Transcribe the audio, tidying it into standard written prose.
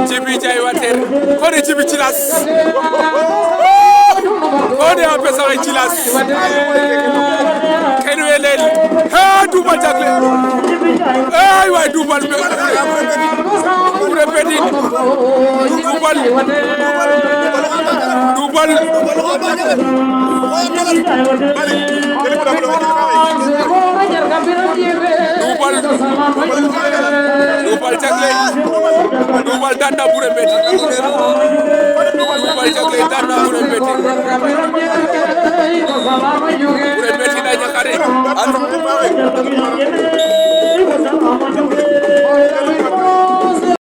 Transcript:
Jibi Jai Water, Koni Jibi Chilas, Koni Apesa Chilas, Kenuelel, ha Dubal Jagle, hey why Dubal, repeating, Dubal Jagle, Dubal Danda Burepeti.